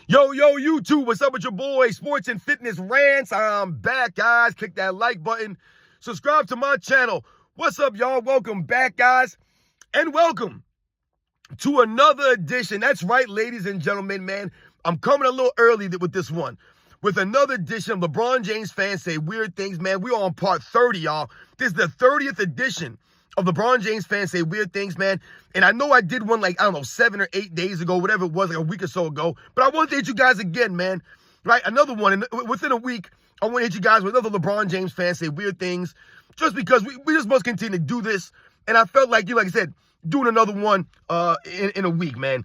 Yo, YouTube, what's up with your boy, Sports and Fitness Rants? I'm back, guys. Click that like button. Subscribe to my channel. What's up, y'all? Welcome back, guys. And welcome to another edition. That's right, ladies and gentlemen, man. I'm coming a little early with this one. With another edition of LeBron James Fans Say Weird Things, man. We're on part 30, y'all. This is the 30th edition of LeBron James Fans Say Weird Things, man. And I know I did one like, 7 or 8 days ago, whatever it was, like a week or so ago. But I want to hit you guys again, man. Right? Another one. And within a week, I want to hit you guys with another LeBron James Fans Say Weird Things. Just because we just must continue to do this. And I felt like, like I said, doing another one in a week, man.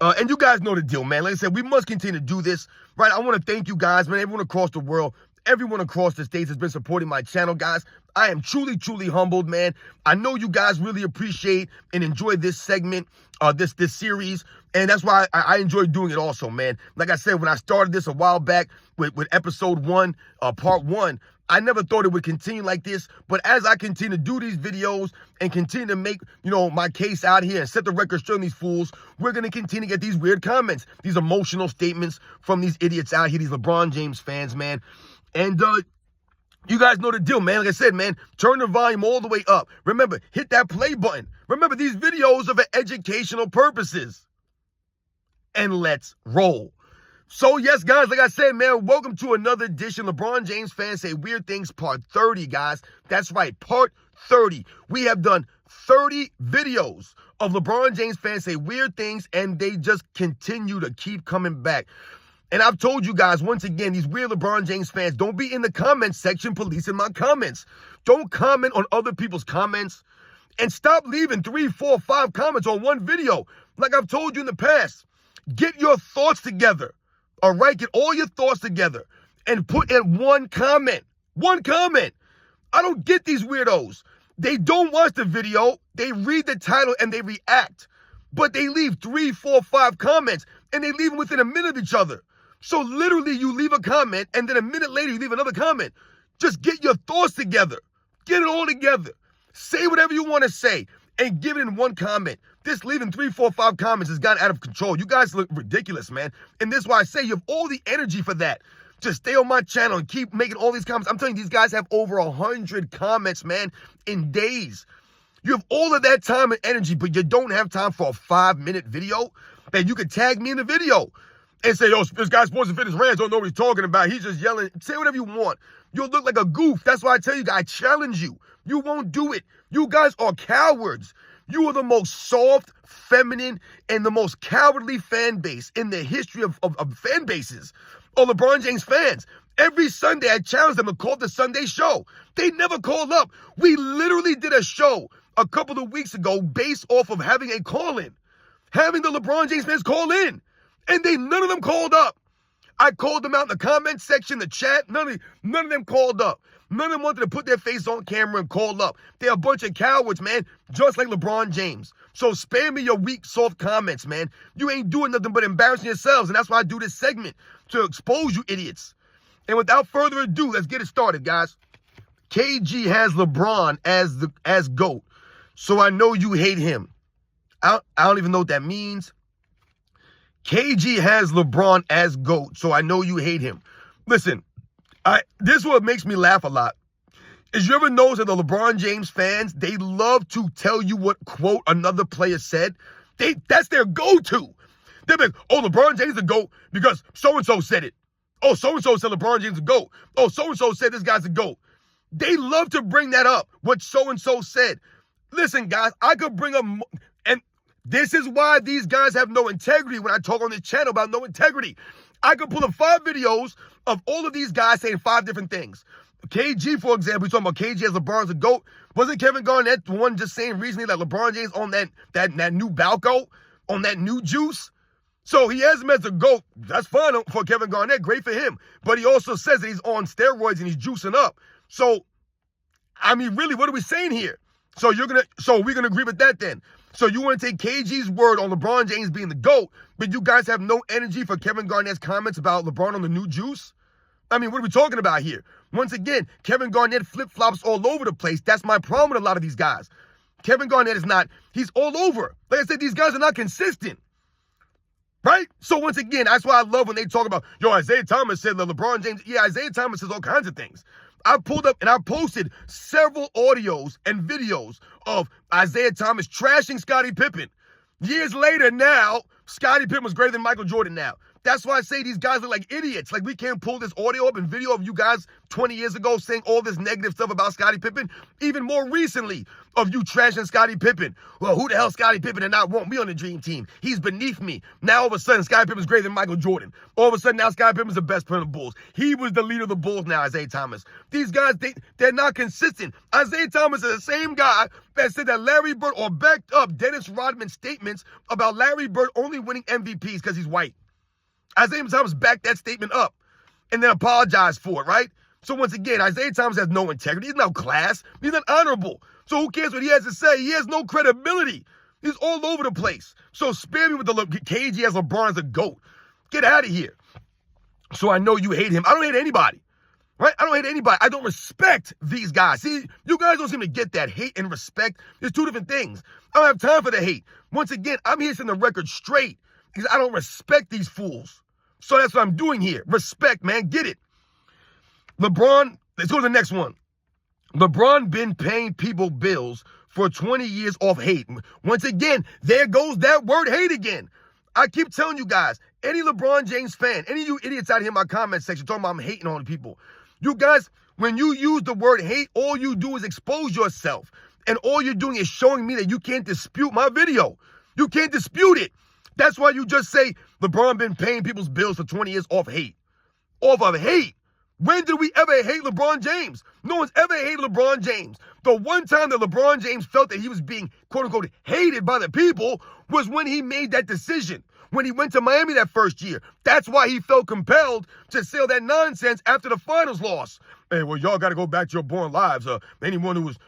And you guys know the deal, man. Like I said, we must continue to do this, right? I want to thank you guys, man, everyone across the world, everyone across the states has been supporting my channel, guys. I am truly, truly humbled, man. I know you guys really appreciate and enjoy this segment, this series, and that's why I enjoy doing it also, man. Like I said, when I started this a while back with episode 1, part 1, I never thought it would continue like this, but as I continue to do these videos and continue to make, my case out here and set the record straight on these fools, we're going to continue to get these weird comments, these emotional statements from these idiots out here, these LeBron James fans, man. And you guys know the deal, man. Like I said, man, turn the volume all the way up. Remember, hit that play button. Remember, these videos are for educational purposes. And let's roll. So, yes, guys, like I said, man, welcome to another edition. LeBron James Fans Say Weird Things, part 30, guys. That's right, part 30. We have done 30 videos of LeBron James Fans Say Weird Things, and they just continue to keep coming back. And I've told you guys, once again, these weird LeBron James fans, don't be in the comments section policing my comments. Don't comment on other people's comments. And stop leaving 3, 4, 5 comments on one video. Like I've told you in the past, get your thoughts together. All right, get all your thoughts together and put in one comment. One comment. I don't get these weirdos. They don't watch the video. They read the title and they react. But they leave 3, 4, 5 comments and they leave them within a minute of each other. So literally you leave a comment and then a minute later you leave another comment. Just get your thoughts together. Get it all together. Say whatever you want to say and give it in one comment. This leaving 3, 4, 5 comments has gotten out of control. You guys look ridiculous, man. And this is why I say you have all the energy for that. Just stay on my channel and keep making all these comments. I'm telling you, these guys have over 100 comments, man, in days. You have all of that time and energy, but you don't have time for a 5-minute video. Man, you can tag me in the video and say, yo, this guy Sports and Fitness Rants don't know what he's talking about. He's just yelling. Say whatever you want. You'll look like a goof. That's why I tell you guys, I challenge you. You won't do it. You guys are cowards. You are the most soft, feminine, and the most cowardly fan base in the history of fan bases of LeBron James fans. Every Sunday, I challenge them to call the Sunday show. They never called up. We literally did a show a couple of weeks ago based off of having a call-in. Having the LeBron James fans call in. And none of them called up. I called them out in the comment section, the chat. None of them called up. None of them wanted to put their face on camera and call up. They're a bunch of cowards, man, just like LeBron James. So spare me your weak, soft comments, man. You ain't doing nothing but embarrassing yourselves, and that's why I do this segment, to expose you idiots. And without further ado, let's get it started, guys. KG has LeBron as GOAT, so I know you hate him. I don't even know what that means. KG has LeBron as GOAT, so I know you hate him. Listen, this is what makes me laugh a lot. Is you ever notice that the LeBron James fans, they love to tell you what, quote, another player said? That's their go-to. They're like, oh, LeBron James is the GOAT because so-and-so said it. Oh, so-and-so said LeBron James is the GOAT. Oh, so-and-so said this guy's the GOAT. They love to bring that up, what so-and-so said. Listen, guys, I could bring up... And this is why these guys have no integrity when I talk on this channel about no integrity. I could pull up 5 videos of all of these guys saying 5 different things. KG, for example, we're talking about KG as LeBron's a GOAT. Wasn't Kevin Garnett the one just saying recently that LeBron James on that new Balco, on that new juice? So he has him as a GOAT. That's fine for Kevin Garnett. Great for him. But he also says that he's on steroids and he's juicing up. So, I mean, really, what are we saying here? So we're gonna agree with that then. So you want to take KG's word on LeBron James being the GOAT, but you guys have no energy for Kevin Garnett's comments about LeBron on the new juice? I mean, what are we talking about here? Once again, Kevin Garnett flip-flops all over the place. That's my problem with a lot of these guys. Kevin Garnett is not, he's all over. Like I said, these guys are not consistent. Right? So once again, that's why I love when they talk about, yo, Isaiah Thomas said that LeBron James. Yeah, Isaiah Thomas says all kinds of things. I pulled up and I posted several audios and videos of Isaiah Thomas trashing Scottie Pippen. Years later now, Scottie Pippen was greater than Michael Jordan now. That's why I say these guys look like idiots. Like, we can't pull this audio up and video of you guys 20 years ago saying all this negative stuff about Scottie Pippen. Even more recently of you trashing Scottie Pippen. Well, who the hell Scottie Pippen and not want me on the dream team? He's beneath me. Now all of a sudden, Scottie Pippen's greater than Michael Jordan. All of a sudden, now Scottie Pippen's the best player of the Bulls. He was the leader of the Bulls now, Isaiah Thomas. These guys, they're not consistent. Isaiah Thomas is the same guy that said that Larry Bird, or backed up Dennis Rodman's statements about Larry Bird only winning MVPs because he's white. Isaiah Thomas backed that statement up and then apologized for it, right? So once again, Isaiah Thomas has no integrity. He's no class. He's not honorable. So who cares what he has to say? He has no credibility. He's all over the place. So spare me with the KG has LeBron as a GOAT. Get out of here. So I know you hate him. I don't hate anybody, right? I don't hate anybody. I don't respect these guys. See, you guys don't seem to get that. Hate and respect is two different things. I don't have time for the hate. Once again, I'm here setting the record straight because I don't respect these fools. So that's what I'm doing here. Respect, man. Get it. LeBron, let's go to the next one. LeBron been paying people bills for 20 years off hate. Once again, there goes that word hate again. I keep telling you guys, any LeBron James fan, any of you idiots out here in my comment section talking about I'm hating on people. You guys, when you use the word hate, all you do is expose yourself. And all you're doing is showing me that you can't dispute my video. You can't dispute it. That's why you just say LeBron been paying people's bills for 20 years off hate. Off of hate. When did we ever hate LeBron James? No one's ever hated LeBron James. The one time that LeBron James felt that he was being, quote unquote, hated by the people was when he made that decision. When he went to Miami that first year. That's why he felt compelled to say all that nonsense after the finals loss. Hey, well, y'all got to go back to your born lives. Anyone who was,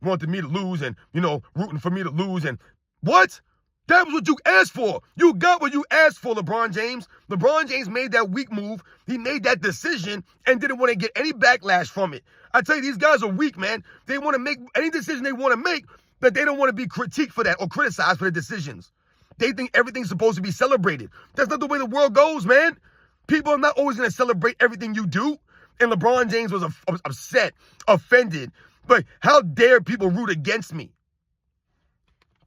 wanted me to lose and, rooting for me to lose. And what? That was what you asked for. You got what you asked for, LeBron James. LeBron James made that weak move. He made that decision and didn't want to get any backlash from it. I tell you, these guys are weak, man. They want to make any decision they want to make, but they don't want to be critiqued for that or criticized for their decisions. They think everything's supposed to be celebrated. That's not the way the world goes, man. People are not always going to celebrate everything you do. And LeBron James was upset, offended. But how dare people root against me?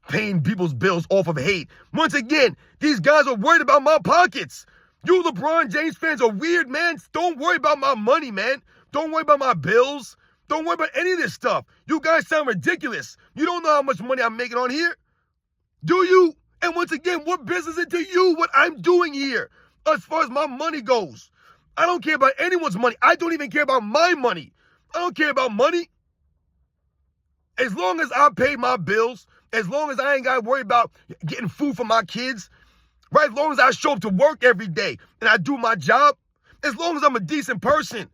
Paying people's bills off of hate. Once again, these guys are worried about my pockets. You LeBron James fans are weird, man. Don't worry about my money, man. Don't worry about my bills. Don't worry about any of this stuff. You guys sound ridiculous. You don't know how much money I'm making on here. Do you? And once again, what business is it to you what I'm doing here as far as my money goes? I don't care about anyone's money. I don't even care about my money. I don't care about money. As long as I pay my bills, as long as I ain't got to worry about getting food for my kids, right? As long as I show up to work every day and I do my job, as long as I'm a decent person,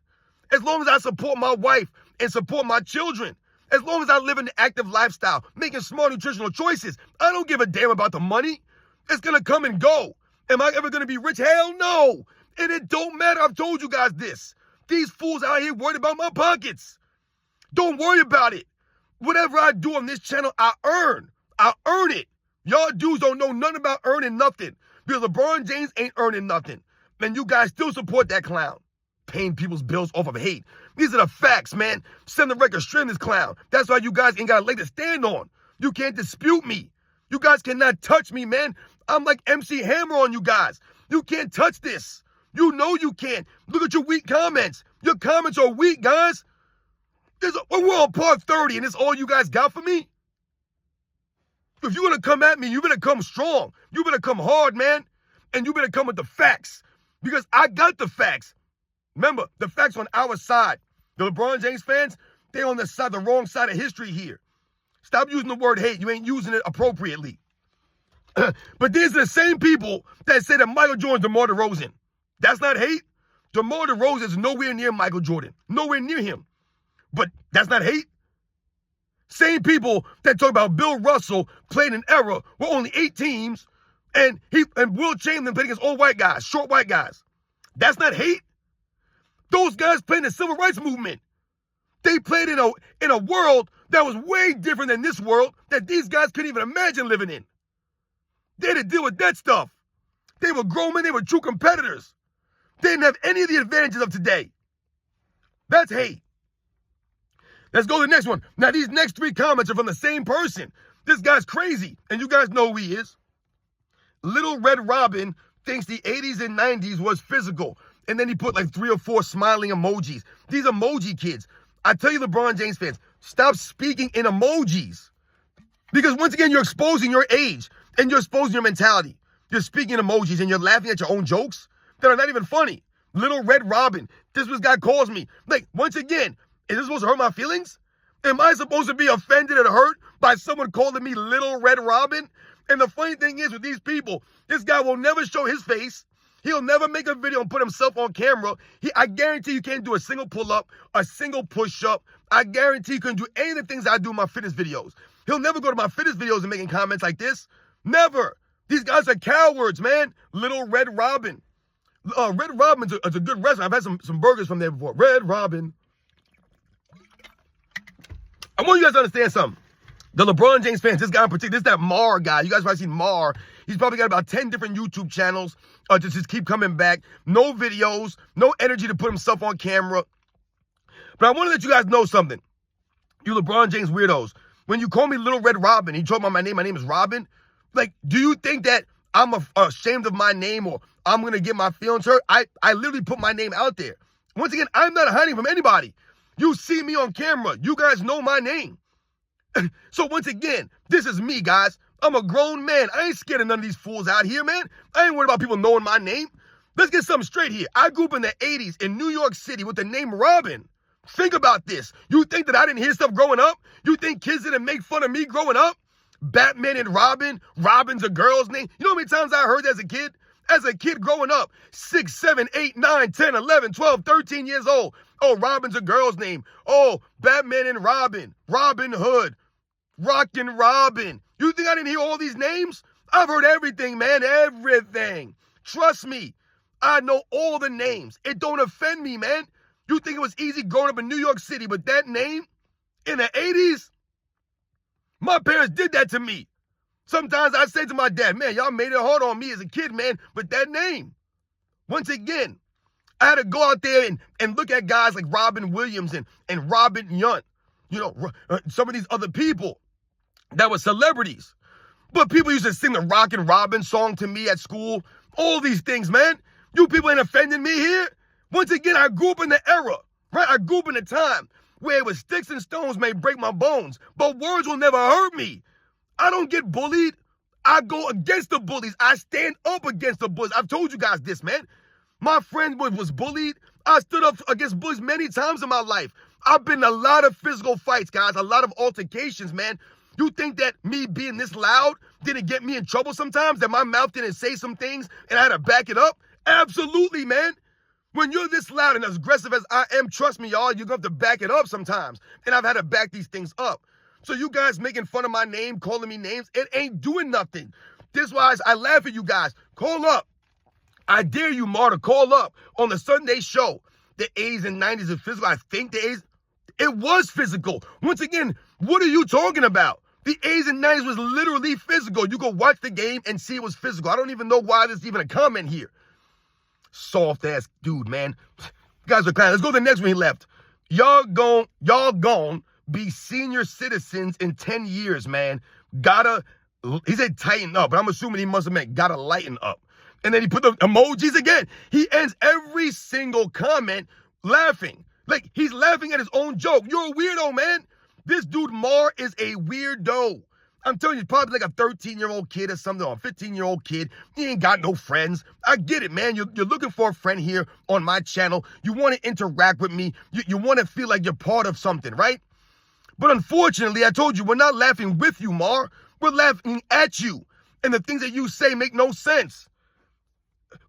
as long as I support my wife and support my children, as long as I live an active lifestyle, making smart nutritional choices, I don't give a damn about the money. It's going to come and go. Am I ever going to be rich? Hell no. And it don't matter. I've told you guys this. These fools out here worried about my pockets. Don't worry about it. Whatever I do on this channel, I earn. I earn it. Y'all dudes don't know nothing about earning nothing because LeBron James ain't earning nothing. And you guys still support that clown. Paying people's bills off of hate. These are the facts, man. Send the record straight in this clown. That's why you guys ain't got a leg to stand on. You can't dispute me. You guys cannot touch me, man. I'm like MC Hammer on you guys. You can't touch this. You know you can't. Look at your weak comments. Your comments are weak, guys. We're on part 30 and it's all you guys got for me? If you're going to come at me, you better come strong. You better come hard, man. And you better come with the facts. Because I got the facts. Remember, the facts on our side. The LeBron James fans, they're on the wrong side of history here. Stop using the word hate. You ain't using it appropriately. But these are the same people that say that Michael Jordan's DeMar DeRozan. That's not hate. DeMar DeRozan is nowhere near Michael Jordan. Nowhere near him. But that's not hate. Same people that talk about Bill Russell playing an era where only 8 teams and Will Chamberlain played against all white guys, short white guys. That's not hate. Those guys played in the civil rights movement. They played in a world that was way different than this world that these guys couldn't even imagine living in. They had to deal with that stuff. They were grown men. They were true competitors. They didn't have any of the advantages of today. That's hate. Let's go to the next one. Now, these next 3 comments are from the same person. This guy's crazy, and you guys know who he is. Little Red Robin thinks the 80s and 90s was physical. And then he put like 3 or 4 smiling emojis. These emoji kids. I tell you, LeBron James fans, stop speaking in emojis. Because once again, you're exposing your age and you're exposing your mentality. You're speaking in emojis and you're laughing at your own jokes that are not even funny. Little Red Robin. This was guy calls me. Like, once again, is this supposed to hurt my feelings? Am I supposed to be offended and hurt by someone calling me Little Red Robin? And the funny thing is with these people, this guy will never show his face. He'll never make a video and put himself on camera. I guarantee you can't do a single pull-up, a single push-up. I guarantee you couldn't do any of the things I do in my fitness videos. He'll never go to my fitness videos and making comments like this. Never. These guys are cowards, man. Little Red Robin. Red Robin's a good restaurant. I've had some burgers from there before. Red Robin. I want you guys to understand something. The LeBron James fans, this guy in particular, this is that Mar guy. You guys probably seen Mar. He's probably got about 10 different YouTube channels. Just keep coming back. No videos, no energy to put himself on camera. But I want to let you guys know something. You LeBron James weirdos. When you call me Little Red Robin, you talk about my name is Robin. Like, do you think that I'm ashamed of my name or I'm going to get my feelings hurt? I literally put my name out there. Once again, I'm not hiding from anybody. You see me on camera. You guys know my name. So once again, this is me, guys. I'm a grown man. I ain't scared of none of these fools out here, man. I ain't worried about people knowing my name. Let's get something straight here. I grew up in the 80s in New York City with the name Robin. Think about this. You think that I didn't hear stuff growing up? You think kids didn't make fun of me growing up? Batman and Robin. Robin's a girl's name. You know how many times I heard that as a kid? As a kid growing up, 6, 7, 8, 9, 10, 11, 12, 13 years old. Oh, Robin's a girl's name. Oh, Batman and Robin. Robin Hood. Rockin' Robin. You think I didn't hear all these names? I've heard everything, man. Everything. Trust me. I know all the names. It don't offend me, man. You think it was easy growing up in New York City with that name in the 80s? My parents did that to me. Sometimes I say to my dad, man, y'all made it hard on me as a kid, man, with that name. Once again, I had to go out there and look at guys like Robin Williams and Robin Yunt. You know, some of these other people that were celebrities. But people used to sing the Rockin' Robin song to me at school. All these things, man. You people ain't offending me here. Once again, I grew up in the era, right? I grew up in a time where it was sticks and stones may break my bones, but words will never hurt me. I don't get bullied. I go against the bullies. I stand up against the bullies. I've told you guys this, man. My friend was bullied. I stood up against bullies many times in my life. I've been in a lot of physical fights, guys, a lot of altercations, man. You think that me being this loud didn't get me in trouble sometimes? That my mouth didn't say some things and I had to back it up? Absolutely, man. When you're this loud and as aggressive as I am, trust me, y'all, you're going to have to back it up sometimes. And I've had to back these things up. So you guys making fun of my name, calling me names, it ain't doing nothing. This is why I laugh at you guys. Call up. I dare you, Mar, to call up on the Sunday show. The 80s and 90s is physical. I think the 80s, it was physical. Once again, what are you talking about? The 80s and 90s was literally physical. You go watch the game and see it was physical. I don't even know why there's even a comment here. Soft ass dude, man. You guys are clowns. Let's go to the next one he left. Y'all gon' be senior citizens in 10 years, man. He said tighten up, but I'm assuming he must have meant gotta lighten up. And then he put the emojis again. He ends every single comment laughing. Like, he's laughing at his own joke. You're a weirdo, man. This dude, Mar, is a weirdo. I'm telling you, probably like a 13-year-old kid or something, or a 15-year-old kid. He ain't got no friends. I get it, man. You're looking for a friend here on my channel. You want to interact with me. You want to feel like you're part of something, right? But unfortunately, I told you, we're not laughing with you, Mar. We're laughing at you. And the things that you say make no sense.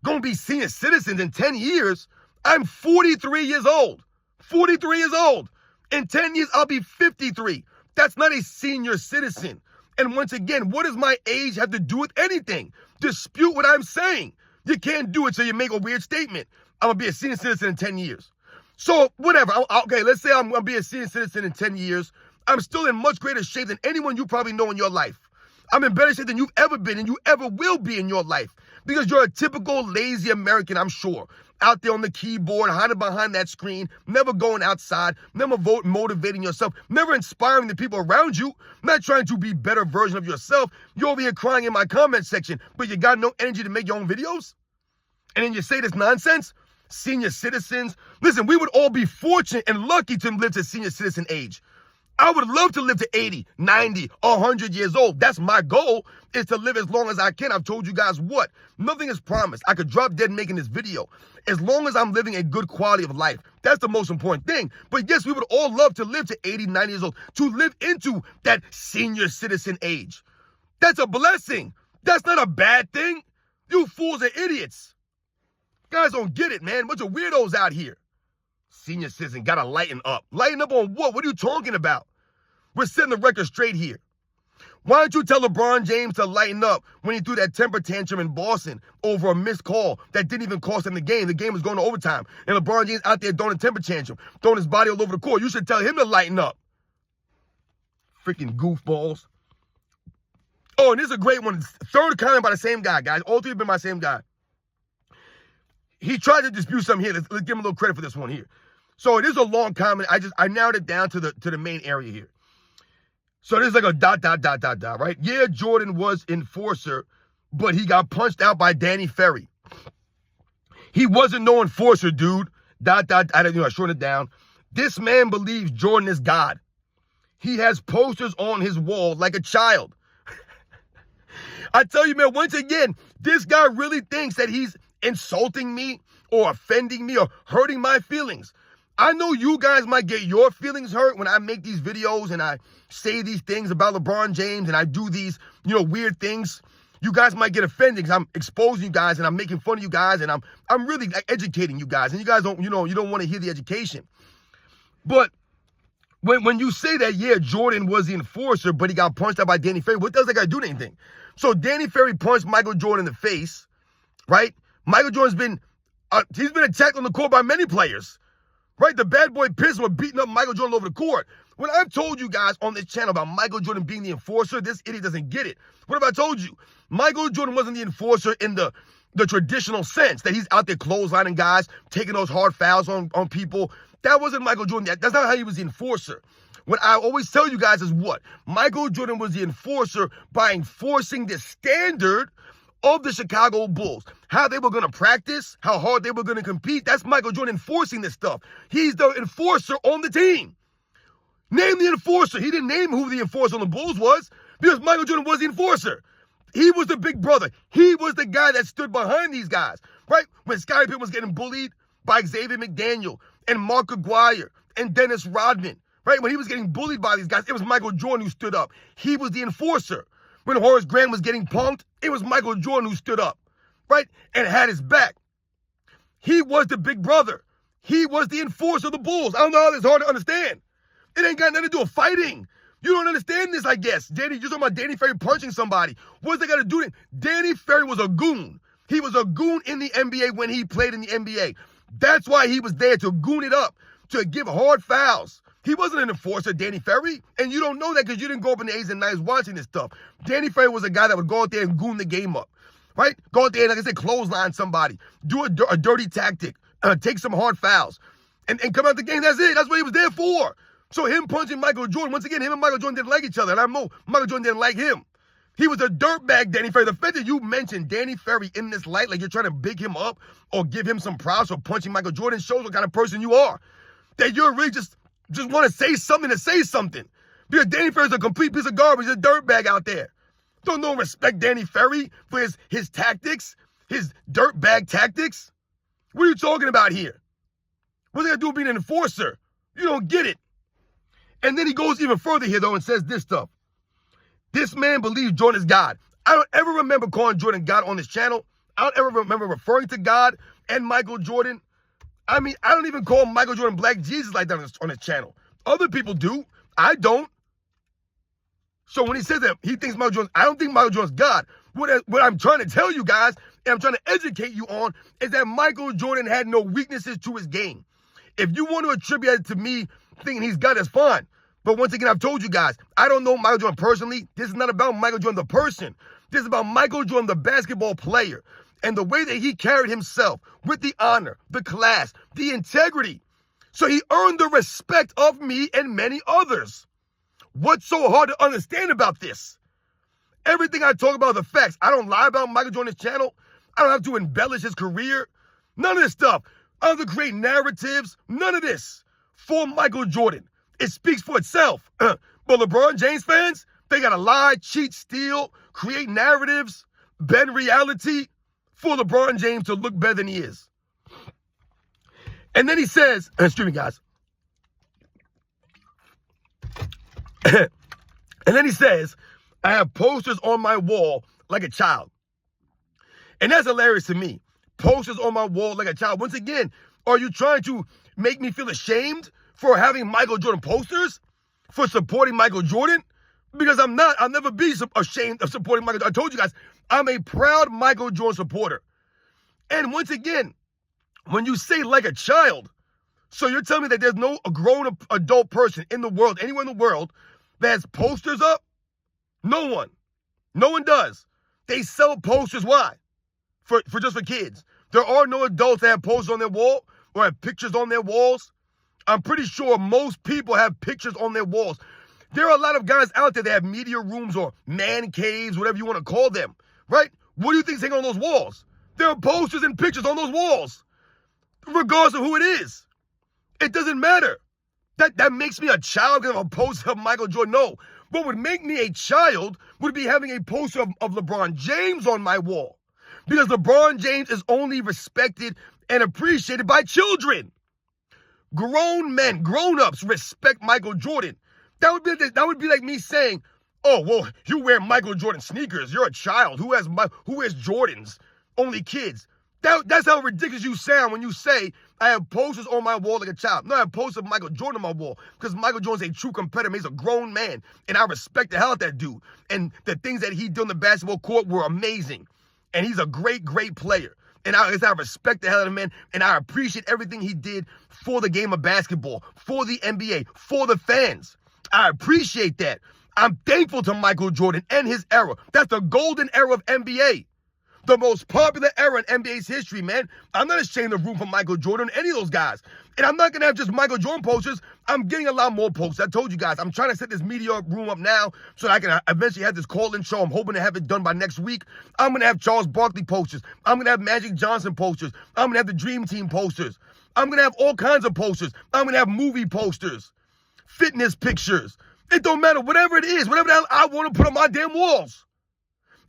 Gonna be senior citizens in 10 years? I'm 43 years old. 43 years old. In 10 years, I'll be 53. That's not a senior citizen. And once again, what does my age have to do with anything? Dispute what I'm saying. You can't do it, so you make a weird statement. I'm going to be a senior citizen in 10 years. So, whatever. Okay, let's say I'm going to be a senior citizen in 10 years. I'm still in much greater shape than anyone you probably know in your life. I'm in better shape than you've ever been and you ever will be in your life. Because you're a typical lazy American, I'm sure. Out there on the keyboard, hiding behind that screen, never going outside, never motivating yourself, never inspiring the people around you, not trying to be a better version of yourself. You're over here crying in my comment section, but you got no energy to make your own videos? And then you say this nonsense? Senior citizens. Listen, we would all be fortunate and lucky to live to senior citizen age. I would love to live to 80, 90, 100 years old. That's my goal, is to live as long as I can. I've told you guys what. Nothing is promised. I could drop dead making this video. As long as I'm living a good quality of life. That's the most important thing. But yes, we would all love to live to 80, 90 years old. To live into that senior citizen age. That's a blessing. That's not a bad thing. You fools are idiots. Guys don't get it, man. Bunch of weirdos out here. Senior citizen, gotta lighten up. Lighten up on what? What are you talking about? We're setting the record straight here. Why don't you tell LeBron James to lighten up when he threw that temper tantrum in Boston over a missed call that didn't even cost him the game? The game was going to overtime. And LeBron James out there throwing a temper tantrum, throwing his body all over the court. You should tell him to lighten up. Freaking goofballs. Oh, and this is a great one. Third comment by the same guy, guys. All three have been by the same guy. He tried to dispute something here. Let's give him a little credit for this one here. So it is a long comment. I narrowed it down to the main area here. So there's like a ... right? Yeah, Jordan was enforcer, but he got punched out by Danny Ferry. He wasn't no enforcer, dude. ... I shortened it down. This man believes Jordan is God. He has posters on his wall like a child. I tell you, man, once again, this guy really thinks that he's insulting me or offending me or hurting my feelings. I know you guys might get your feelings hurt when I make these videos and I say these things about LeBron James and I do these, weird things. You guys might get offended because I'm exposing you guys and I'm making fun of you guys and I'm really educating you guys. And you guys don't, you don't want to hear the education. But when you say that, yeah, Jordan was the enforcer, but he got punched out by Danny Ferry, what does that guy do anything? So Danny Ferry punched Michael Jordan in the face, right? Michael Jordan's been attacked on the court by many players. Right? The bad boy Pistons were beating up Michael Jordan all over the court. When I've told you guys on this channel about Michael Jordan being the enforcer, this idiot doesn't get it. What have I told you? Michael Jordan wasn't the enforcer in the traditional sense, that he's out there clotheslining guys, taking those hard fouls on people. That wasn't Michael Jordan. That's not how he was the enforcer. What I always tell you guys is what? Michael Jordan was the enforcer by enforcing the standard of the Chicago Bulls. How they were going to practice, how hard they were going to compete. That's Michael Jordan enforcing this stuff. He's the enforcer on the team. Name the enforcer. He didn't name who the enforcer on the Bulls was because Michael Jordan was the enforcer. He was the big brother. He was the guy that stood behind these guys, right? When Scottie Pippen was getting bullied by Xavier McDaniel and Mark Aguirre and Dennis Rodman, right? When he was getting bullied by these guys, it was Michael Jordan who stood up. He was the enforcer. When Horace Grant was getting punked, it was Michael Jordan who stood up, right? And had his back. He was the big brother. He was the enforcer of the Bulls. I don't know how this is hard to understand. It ain't got nothing to do with fighting. You don't understand this, I guess. You're talking about Danny Ferry punching somebody. What's that got to do with it? Danny Ferry was a goon. He was a goon in the NBA when he played in the NBA. That's why he was there, to goon it up, to give hard fouls. He wasn't an enforcer, Danny Ferry, and you don't know that because you didn't grow up in the 80s and 90s watching this stuff. Danny Ferry was a guy that would go out there and goon the game up, right? Go out there and, like I said, clothesline somebody, do a dirty tactic, take some hard fouls, and come out the game. That's it. That's what he was there for. So him punching Michael Jordan, once again, him and Michael Jordan didn't like each other, and I know Michael Jordan didn't like him. He was a dirtbag, Danny Ferry. The fact that you mentioned Danny Ferry in this light, like you're trying to big him up or give him some props for punching Michael Jordan, shows what kind of person you are. That you're really just want to say something to say something. Because Danny Ferry's a complete piece of garbage, a dirtbag out there. Don't no respect Danny Ferry for his tactics, his dirtbag tactics. What are you talking about here? What's that got to do with being an enforcer? You don't get it. And then he goes even further here, though, and says this stuff. This man believes Jordan is God. I don't ever remember calling Jordan God on this channel. I don't ever remember referring to God and Michael Jordan. I mean, I don't even call Michael Jordan Black Jesus like that on his channel. Other people do. I don't. So when he says that he thinks Michael Jordan, I don't think Michael Jordan's God. What I'm trying to tell you guys, and I'm trying to educate you on, is that Michael Jordan had no weaknesses to his game. If you want to attribute it to me thinking he's God, that's fine. But once again, I've told you guys, I don't know Michael Jordan personally. This is not about Michael Jordan the person. This is about Michael Jordan the basketball player. and the way that he carried himself with the honor, the class, the integrity. So he earned the respect of me and many others. What's so hard to understand about this? Everything I talk about are the facts. I don't lie about Michael Jordan's channel. I don't have to embellish his career. None of this stuff. I don't have to create narratives. None of this for Michael Jordan. It speaks for itself. But LeBron James fans, they got to lie, cheat, steal, create narratives, bend reality for LeBron James to look better than he is. And then he says, excuse me, guys. And then he says, I have posters on my wall like a child. And that's hilarious to me. Posters on my wall like a child. Once again, are you trying to make me feel ashamed for having Michael Jordan posters? For supporting Michael Jordan? Because I'm not. I'll never be ashamed of supporting Michael Jordan. I told you guys, I'm a proud Michael Jordan supporter. And once again, when you say like a child, so you're telling me that there's no grown adult person in the world, anywhere in the world, that has posters up? No one. No one does. They sell posters. Why? For kids. There are no adults that have posters on their wall or have pictures on their walls. I'm pretty sure most people have pictures on their walls. There are a lot of guys out there that have media rooms or man caves, whatever you want to call them, right? What do you think's hanging on those walls? There are posters and pictures on those walls, regardless of who it is. It doesn't matter. That makes me a child because I'm a poster of Michael Jordan. No. What would make me a child would be having a poster of LeBron James on my wall. Because LeBron James is only respected and appreciated by children. Grown men, grown-ups respect Michael Jordan. That would be like me saying, oh, well, you wear Michael Jordan sneakers. You're a child. Who wears Jordans? Only kids. That's how ridiculous you sound when you say, I have posters on my wall like a child. No, I have posters of Michael Jordan on my wall because Michael Jordan's a true competitor. He's a grown man, and I respect the hell out of that dude. And the things that he did on the basketball court were amazing. And he's a great, great player. And I respect the hell out of him, man, and I appreciate everything he did for the game of basketball, for the NBA, for the fans. I appreciate that. I'm thankful to Michael Jordan and his era. That's the golden era of NBA. The most popular era in NBA's history, man. I'm not ashamed of room for Michael Jordan or any of those guys. And I'm not going to have just Michael Jordan posters. I'm getting a lot more posters. I told you guys, I'm trying to set this media room up now so that I can eventually have this call-in show. I'm hoping to have it done by next week. I'm going to have Charles Barkley posters. I'm going to have Magic Johnson posters. I'm going to have the Dream Team posters. I'm going to have all kinds of posters. I'm going to have movie posters, fitness pictures. It don't matter. Whatever it is, whatever the hell I want to put on my damn walls.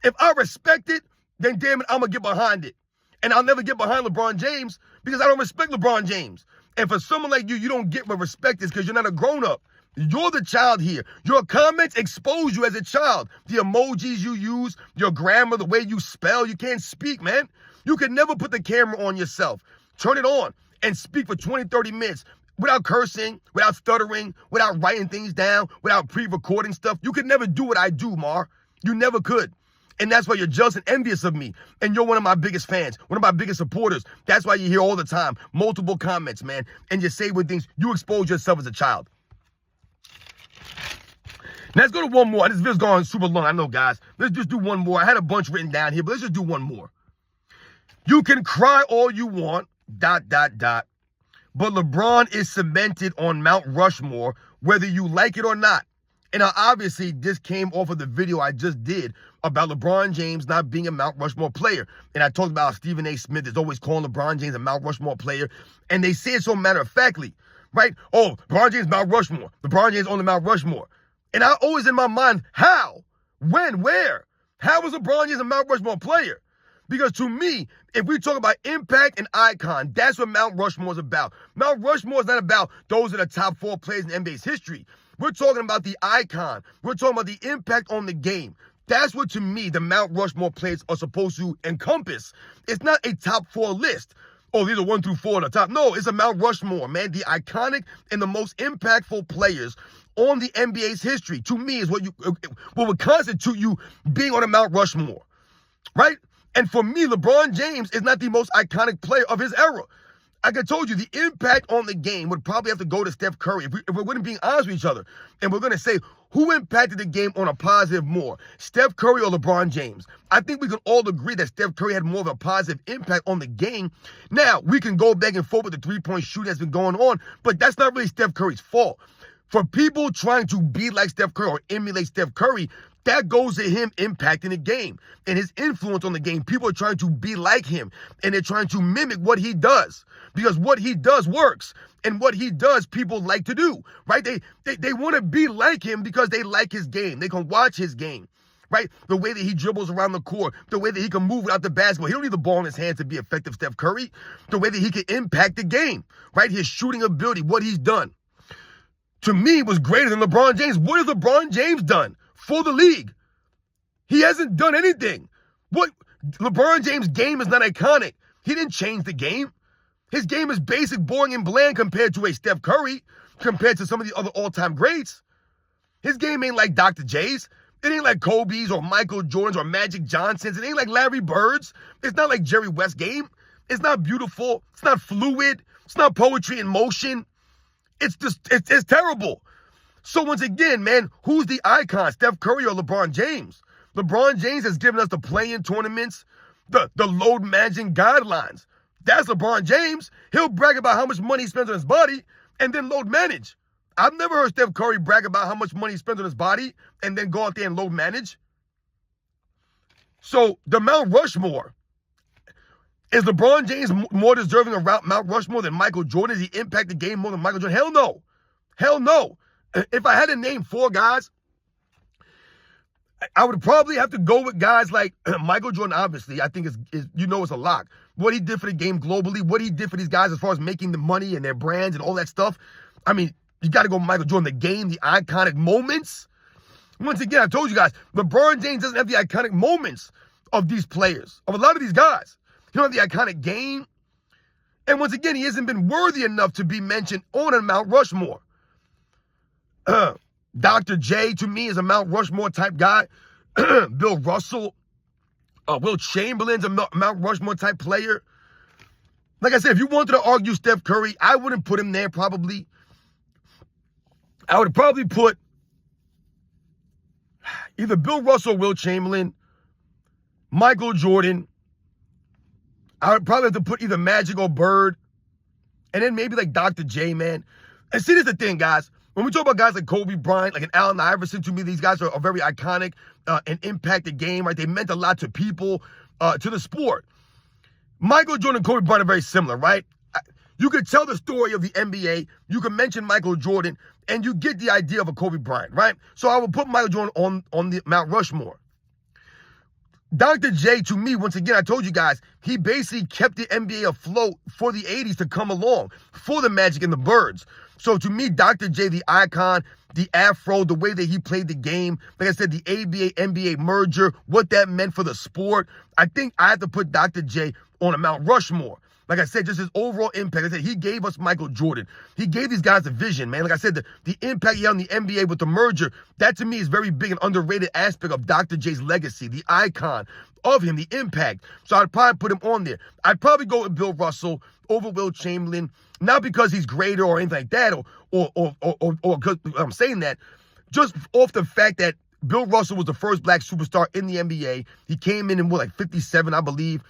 If I respect it, then damn it, I'm going to get behind it. And I'll never get behind LeBron James because I don't respect LeBron James. And for someone like you, you don't get what respect is because you're not a grown-up. You're the child here. Your comments expose you as a child. The emojis you use, your grammar, the way you spell, you can't speak, man. You can never put the camera on yourself. Turn it on and speak for 20, 30 minutes without cursing, without stuttering, without writing things down, without pre-recording stuff. You could never do what I do, Mar. You never could. And that's why you're jealous and envious of me. And you're one of my biggest fans, one of my biggest supporters. That's why you hear all the time multiple comments, man. And you say with things, you expose yourself as a child. Now, let's go to one more. This video's going super long, I know, guys. Let's just do one more. I had a bunch written down here, but let's just do one more. You can cry all you want, ... But LeBron is cemented on Mount Rushmore, whether you like it or not. And obviously, this came off of the video I just did about LeBron James not being a Mount Rushmore player. And I talked about how Stephen A. Smith is always calling LeBron James a Mount Rushmore player. And they say it so matter-of-factly, right? Oh, LeBron James Mount Rushmore. LeBron James on the Mount Rushmore. And I always in my mind, how? When? Where? How was LeBron James a Mount Rushmore player? Because to me, if we talk about impact and icon, that's what Mount Rushmore is about. Mount Rushmore is not about those are the top 4 players in NBA's history. We're talking about the icon. We're talking about the impact on the game. That's what, to me, the Mount Rushmore players are supposed to encompass. It's not a top 4 list. Oh, these are 1 through 4 at the top. No, it's a Mount Rushmore, man. The iconic and the most impactful players on the NBA's history, to me, is what would constitute you being on a Mount Rushmore, right? And for me, LeBron James is not the most iconic player of his era. like I told you, the impact on the game would probably have to go to Steph Curry if we're going to be honest with each other. And we're going to say, who impacted the game on a positive more, Steph Curry or LeBron James? I think we can all agree that Steph Curry had more of a positive impact on the game. Now, we can go back and forth with the three-point shooting that's been going on, but that's not really Steph Curry's fault. For people trying to be like Steph Curry or emulate Steph Curry, that goes to him impacting the game and his influence on the game. People are trying to be like him, and they're trying to mimic what he does because what he does works, and what he does people like to do, right? They want to be like him because they like his game. They can watch his game, right? The way that he dribbles around the court, the way that he can move without the basketball. He don't need the ball in his hands to be effective, Steph Curry. The way that he can impact the game, right? His shooting ability, what he's done, to me, was greater than LeBron James. What has LeBron James done for the league? He hasn't done anything. What LeBron James' game is not iconic. He didn't change the game. His game is basic, boring, and bland compared to a Steph Curry, compared to some of the other all-time greats. His game ain't like Dr. J's. It ain't like Kobe's or Michael Jordan's or Magic Johnson's. It ain't like Larry Bird's. It's not like Jerry West's game. It's not beautiful. It's not fluid. It's not poetry in motion. It's just, it's terrible. So once again, man, who's the icon, Steph Curry or LeBron James? LeBron James has given us the play-in tournaments, the load managing guidelines. That's LeBron James. He'll brag about how much money he spends on his body and then load manage. I've never heard Steph Curry brag about how much money he spends on his body and then go out there and load manage. So the Mount Rushmore, is LeBron James more deserving of Mount Rushmore than Michael Jordan? Does he impact the game more than Michael Jordan? Hell no. Hell no. If I had to name 4 guys, I would probably have to go with guys like Michael Jordan, obviously. I think is it's a lock. What he did for the game globally, what he did for these guys as far as making the money and their brands and all that stuff. I mean, you got to go with Michael Jordan. The game, the iconic moments. Once again, I told you guys, LeBron James doesn't have the iconic moments of these players, of a lot of these guys. He don't have the iconic game. And once again, he hasn't been worthy enough to be mentioned on a Mount Rushmore. Dr. J, to me, is a Mount Rushmore type guy. Bill Russell. Will Chamberlain's a Mount Rushmore type player. Like I said, if you wanted to argue Steph Curry, I wouldn't put him there probably. I would probably put either Bill Russell or Will Chamberlain, Michael Jordan. I would probably have to put either Magic or Bird, and then maybe like Dr. J, man. And see, this is the thing, guys. When we talk about guys like Kobe Bryant, like an Allen Iverson, to me, these guys are very iconic and impact the game, right? They meant a lot to people, to the sport. Michael Jordan and Kobe Bryant are very similar, right? You could tell the story of the NBA. You can mention Michael Jordan, and you get the idea of a Kobe Bryant, right? So I would put Michael Jordan on the Mount Rushmore. Dr. J, to me, once again, I told you guys, he basically kept the NBA afloat for the 80s to come along, for the Magic and the Birds. So to me, Dr. J, the icon, the afro, the way that he played the game, like I said, the ABA-NBA merger, what that meant for the sport, I think I have to put Dr. J on a Mount Rushmore. Like I said, just his overall impact. I said, he gave us Michael Jordan. He gave these guys a vision, man. Like I said, the impact he had on the NBA with the merger, that to me is very big and underrated aspect of Dr. J's legacy, the icon of him, the impact. So I'd probably put him on there. I'd probably go with Bill Russell over Will Chamberlain, not because he's greater or anything like that, or because I'm saying that, just off the fact that Bill Russell was the first black superstar in the NBA. He came in like 57, I believe.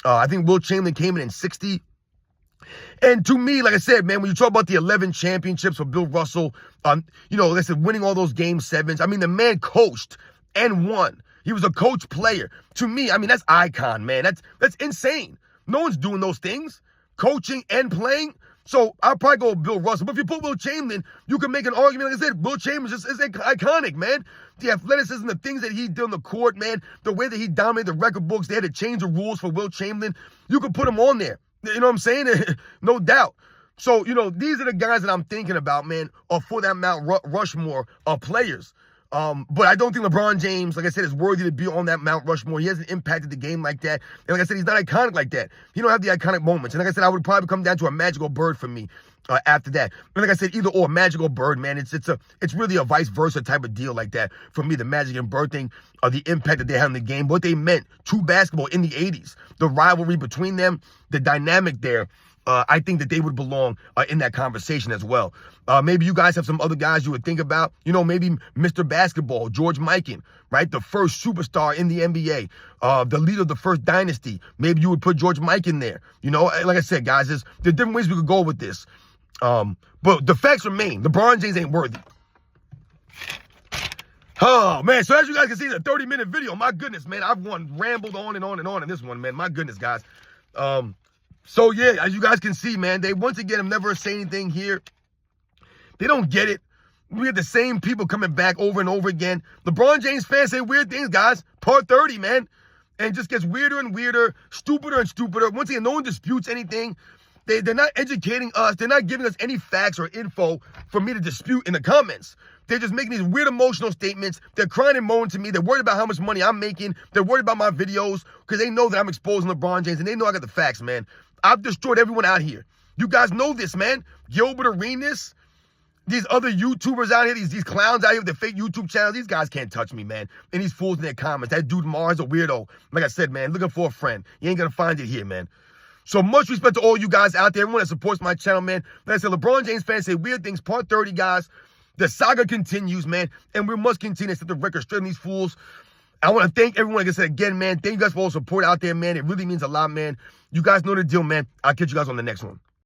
I think Will Chamberlain came in 60. And to me, like I said, man, when you talk about the 11 championships for Bill Russell, like I said, winning all those game sevens, I mean, the man coached and won. He was a coach player. To me, I mean, that's icon, man. That's insane. No one's doing those things, coaching and playing. So I'll probably go with Bill Russell. But if you put Will Chamberlain, you can make an argument. Like I said, Will Chamberlain is iconic, man. The athleticism, the things that he did on the court, man, the way that he dominated the record books, they had to change the rules for Will Chamberlain. You could put him on there. You know what I'm saying? No doubt. So, these are the guys that I'm thinking about, man, for that Mount Rushmore of players. But I don't think LeBron James, like I said, is worthy to be on that Mount Rushmore. He hasn't impacted the game like that. And like I said, he's not iconic like that. He don't have the iconic moments. And like I said, I would probably come down to a Magical Bird for me after that. And like I said, either or, Magical Bird, man. It's really a vice versa type of deal like that. For me, the Magic and Bird thing, the impact that they had in the game, what they meant to basketball in the 80s, the rivalry between them, the dynamic there. I think that they would belong in that conversation as well. Maybe you guys have some other guys you would think about. You know, maybe Mr. Basketball, George Mikan, right? The first superstar in the NBA, the leader of the first dynasty. Maybe you would put George Mikan there. You know, like I said, guys, there's different ways we could go with this. But the facts remain. LeBron James ain't worthy. Oh, man. So as you guys can see, it's a 30-minute video. My goodness, man. I've rambled on and on and on in this one, man. My goodness, guys. So, yeah, as you guys can see, man, they once again have never say anything here. They don't get it. We have the same people coming back over and over again. LeBron James fans say weird things, guys. Part 30, man. And it just gets weirder and weirder, stupider and stupider. Once again, no one disputes anything. They're not educating us. They're not giving us any facts or info for me to dispute in the comments. They're just making these weird emotional statements. They're crying and moaning to me. They're worried about how much money I'm making. They're worried about my videos because they know that I'm exposing LeBron James, and they know I got the facts, man. I've destroyed everyone out here. You guys know this, man. Gilbert Arenas, these other YouTubers out here, these clowns out here with their fake YouTube channels, these guys can't touch me, man. And these fools in their comments. That dude Mars a weirdo. Like I said, man, looking for a friend. You ain't going to find it here, man. So much respect to all you guys out there, everyone that supports my channel, man. Like I said, LeBron James fans say weird things. Part 30, guys. The saga continues, man. And we must continue to set the record straight on these fools. I want to thank everyone, like I said, again, man. Thank you guys for all the support out there, man. It really means a lot, man. You guys know the deal, man. I'll catch you guys on the next one.